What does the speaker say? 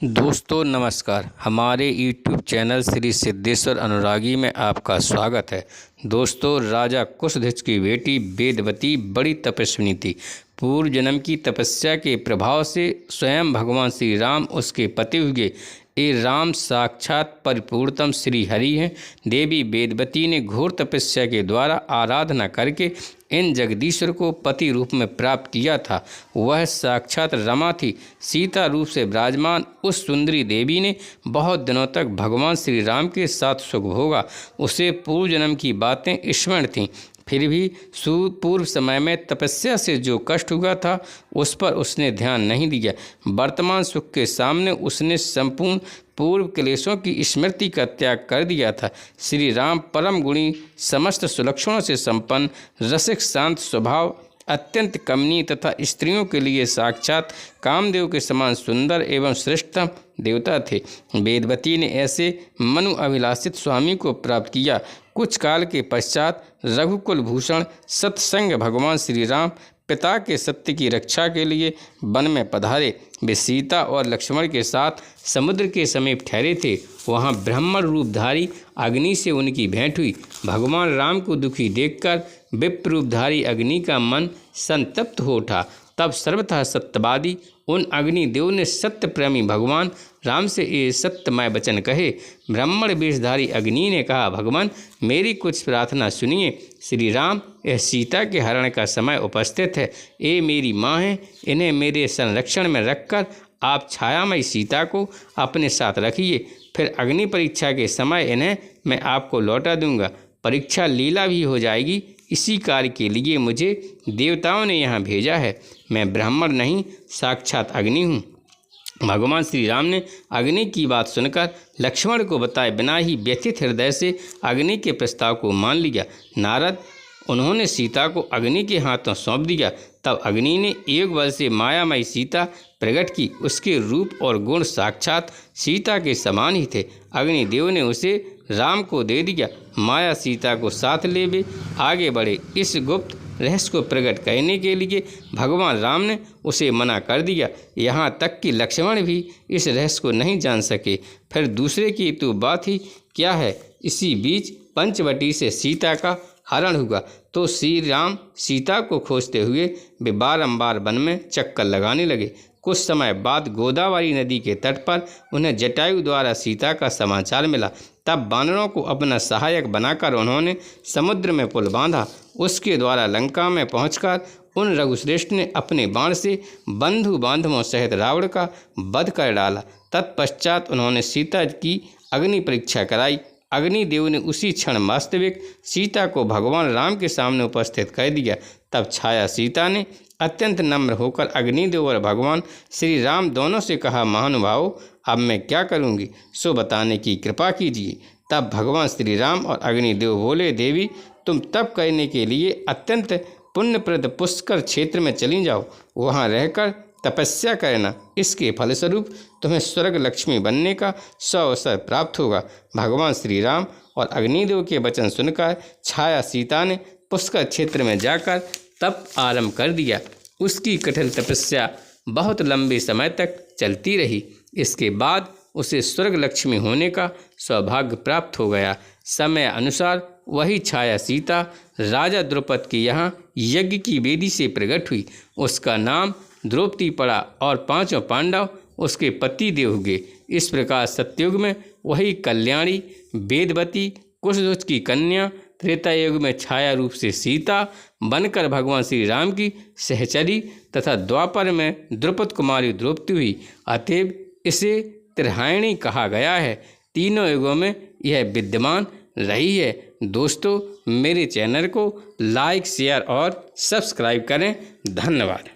दोस्तों नमस्कार। हमारे YouTube चैनल श्री सिद्धेश्वर अनुरागी में आपका स्वागत है। दोस्तों, राजा कुशध्वज की बेटी वेदवती बड़ी तपस्विनी थी। पूर्व जन्म की तपस्या के प्रभाव से स्वयं भगवान श्री राम उसके पति हुए। ये राम साक्षात परिपूर्णतम श्री हरि हैं। देवी वेदवती ने घोर तपस्या के द्वारा आराधना करके इन जगदीश्वर को पति रूप में प्राप्त किया था। वह साक्षात रमा थी। सीता रूप से विराजमान उस सुंदरी देवी ने बहुत दिनों तक भगवान श्री राम के साथ सुख भोगा। उसे पूर्व जन्म की बातें स्मरण थीं। फिर भी पूर्व समय में तपस्या से जो कष्ट हुआ था उस पर उसने ध्यान नहीं दिया। वर्तमान सुख के सामने उसने संपूर्ण पूर्व क्लेशों की स्मृति का त्याग कर दिया था। श्री राम परम गुणी, समस्त सुलक्षणों से संपन्न, रसिक, शांत स्वभाव, अत्यंत कमनीय तथा स्त्रियों के लिए साक्षात कामदेव के समान सुंदर एवं श्रेष्ठतम देवता थे। वेदवती ने ऐसे मनु अभिलाषित स्वामी को प्राप्त किया। कुछ काल के पश्चात रघुकुल भूषण सत्संग भगवान श्री राम पिता के सत्य की रक्षा के लिए वन में पधारे। वे सीता और लक्ष्मण के साथ समुद्र के समीप ठहरे थे। वहाँ ब्राह्मण रूपधारी अग्नि से उनकी भेंट हुई। भगवान राम को दुखी देखकर विप्र रूपधारी अग्नि का मन संतप्त हो उठा। तब सर्वथा सत्यवादी उन अग्निदेव ने सत्य प्रेमी भगवान राम से ये सत्यमय वचन कहे। ब्राह्मण वेशधारी अग्नि ने कहा, भगवान मेरी कुछ प्रार्थना सुनिए। श्री राम, यह सीता के हरण का समय उपस्थित है। ये मेरी माँ है। इन्हें मेरे संरक्षण में रखकर आप छायामयी सीता को अपने साथ रखिए। फिर अग्नि परीक्षा के समय इन्हें मैं आपको लौटा दूंगा। परीक्षा लीला भी हो जाएगी। इसी कार्य के लिए मुझे देवताओं ने यहाँ भेजा है। मैं ब्राह्मण नहीं, साक्षात अग्नि हूँ। भगवान श्री राम ने अग्नि की बात सुनकर लक्ष्मण को बताए बिना ही व्यथित हृदय से अग्नि के प्रस्ताव को मान लिया। नारद, उन्होंने सीता को अग्नि के हाथों सौंप दिया। तब अग्नि ने एक बल से मायामयी सीता प्रकट की। उसके रूप और गुण साक्षात सीता के समान ही थे। अग्निदेव ने उसे राम को दे दिया। माया सीता को साथ ले वे आगे बढ़े। इस गुप्त रहस्य को प्रकट करने के लिए भगवान राम ने उसे मना कर दिया। यहाँ तक कि लक्ष्मण भी इस रहस्य को नहीं जान सके। फिर दूसरे की तो बात ही क्या है। इसी बीच पंचवटी से सीता का हरण हुआ तो श्री राम सीता को खोजते हुए वे बारंबार वन में चक्कर लगाने लगे। कुछ समय बाद गोदावरी नदी के तट पर उन्हें जटायु द्वारा सीता का समाचार मिला। तब वानरों को अपना सहायक बनाकर उन्होंने समुद्र में पुल बांधा। उसके द्वारा लंका में पहुंचकर उन रघुश्रेष्ठ ने अपने बाण से बंधु बांधवों सहित रावण का वध कर डाला। तत्पश्चात उन्होंने सीता की अग्नि परीक्षा कराई। अग्निदेव ने उसी क्षण वास्तविक सीता को भगवान राम के सामने उपस्थित कर दिया। तब छाया सीता ने अत्यंत नम्र होकर अग्निदेव और भगवान श्री राम दोनों से कहा, महानुभाव, अब मैं क्या करूंगी, सो बताने की कृपा कीजिए। तब भगवान श्री राम और अग्निदेव बोले, देवी, तुम तप करने के लिए अत्यंत पुण्यप्रद पुष्कर क्षेत्र में चली जाओ। वहाँ रहकर तपस्या करना। इसके फलस्वरूप तुम्हें स्वर्ग लक्ष्मी बनने का अवसर प्राप्त होगा। भगवान श्री राम और अग्निदेव के वचन सुनकर छाया सीता ने पुष्कर क्षेत्र में जाकर तप आरंभ कर दिया। उसकी कठिन तपस्या बहुत लंबे समय तक चलती रही। इसके बाद उसे स्वर्ग लक्ष्मी होने का सौभाग्य प्राप्त हो गया। समय अनुसार वही छाया सीता राजा द्रौपद के यहाँ यज्ञ की वेदी से प्रकट हुई। उसका नाम द्रौपदी पड़ा और पांचों पांडव उसके पति देव हुए। इस प्रकार सतयुग में वही कल्याणी वेदवती कुशध्वज की कन्या, त्रेता युग में छाया रूप से सीता बनकर भगवान श्री राम की सहचरी तथा द्वापर में द्रुपद कुमारी द्रौपदी हुई। अतएव इसे त्रिहायणी कहा गया है। तीनों युगों में यह विद्यमान रही है। दोस्तों, मेरे चैनल को लाइक, शेयर और सब्सक्राइब करें। धन्यवाद।